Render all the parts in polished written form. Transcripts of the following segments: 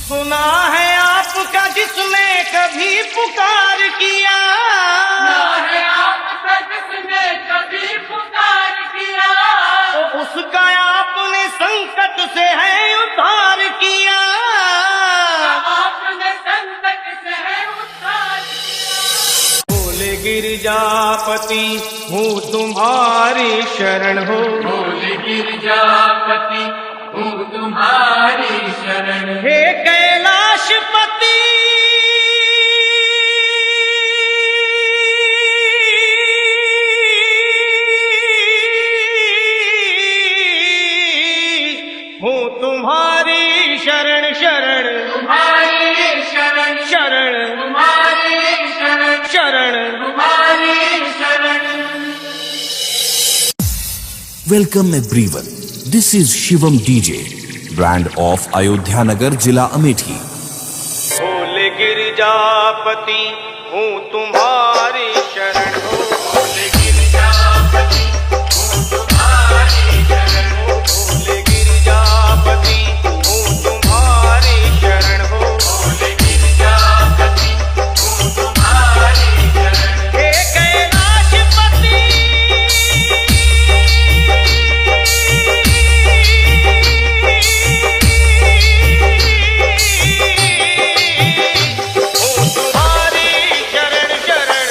सुना है आपका जिसने कभी पुकार किया, सुना है आपका जिसने कभी पुकार किया, तो उसका आपने संकट से है उद्धार किया। आपने संकट से है उद्धार किया। बोले गिरजापति हूँ तुम्हारी शरण हो, बोले गिरजापति हूँ तुम्हारी शरण। हे कैलाशपति हूँ तुम्हारी शरण शरण, तुम्हारी शरण शरण तुम्हारी शरण, शरण। तुम्हारी शरण। Welcome everyone. This is Shivam DJ, brand of Ayodhya Nagar, Jila Amethi. बोले गिरजापति हूँ तुम्हारी शरण हो, बोले गिरजापति हूँ तुम्हारी शरण। बोले गिरजापति हूँ तुम्हारी शरण हो, बोले गिरजापति हूँ तुम्हारी शरण। हे कैलाशपति हूँ तुम्हारी शरण शरण,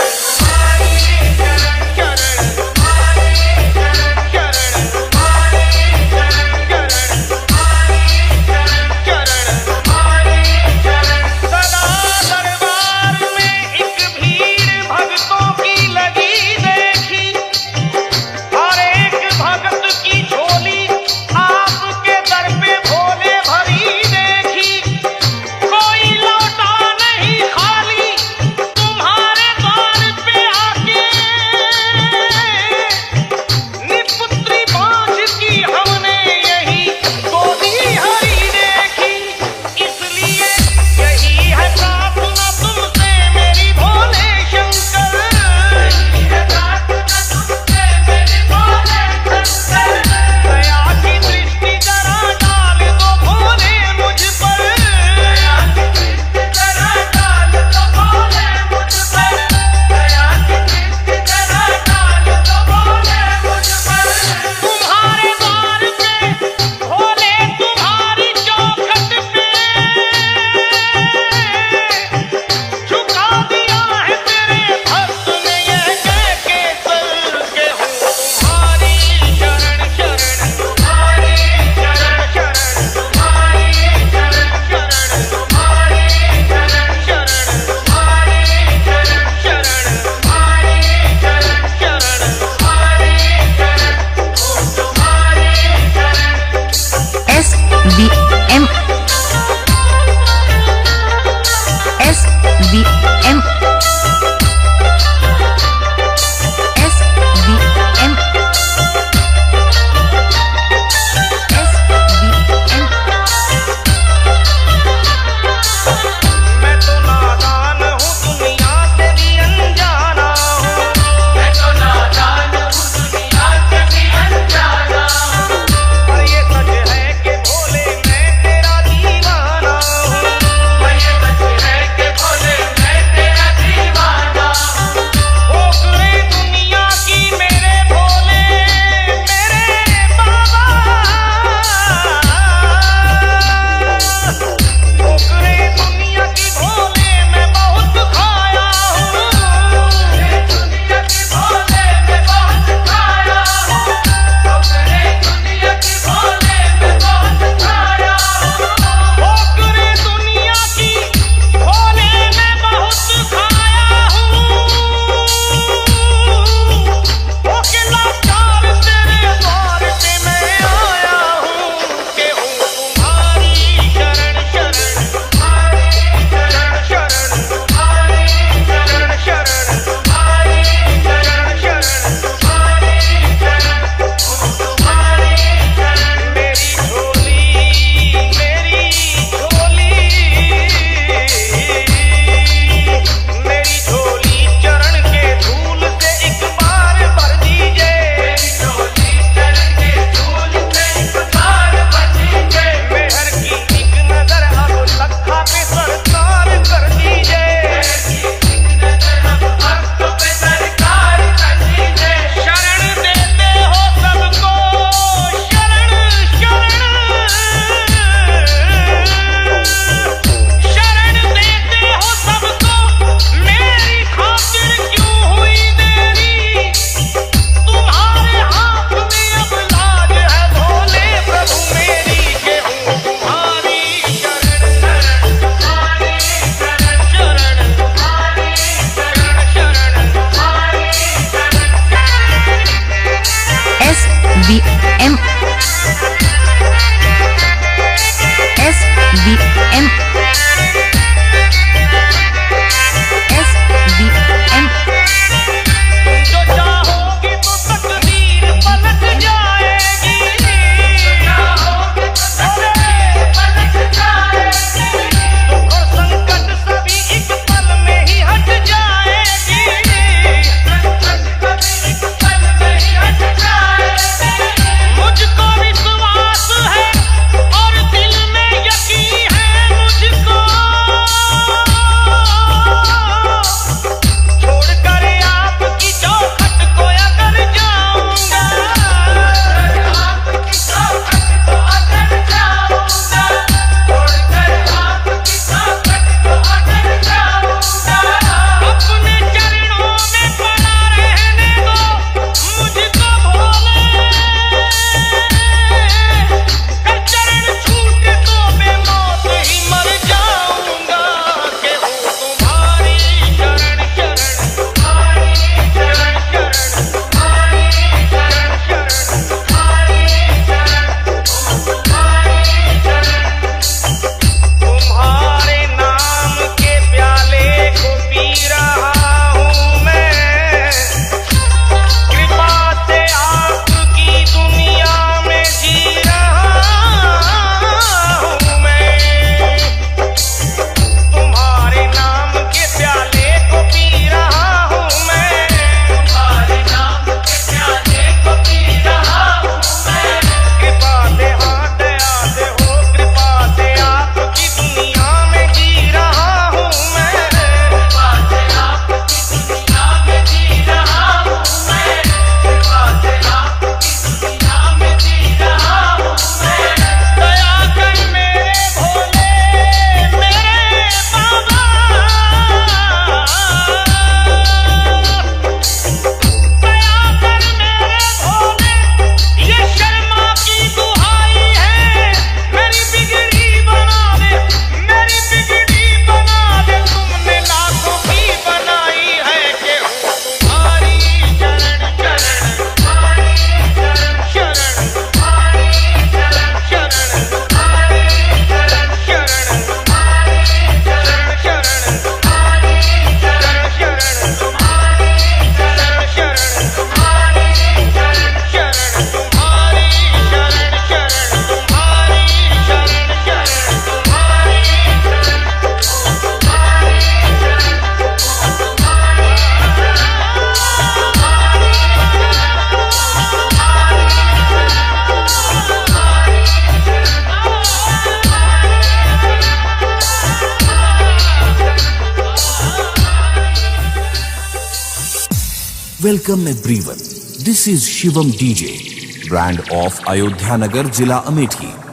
Welcome everyone. This is Shivam DJ, brand of Ayodhya Nagar, Jila Amethi.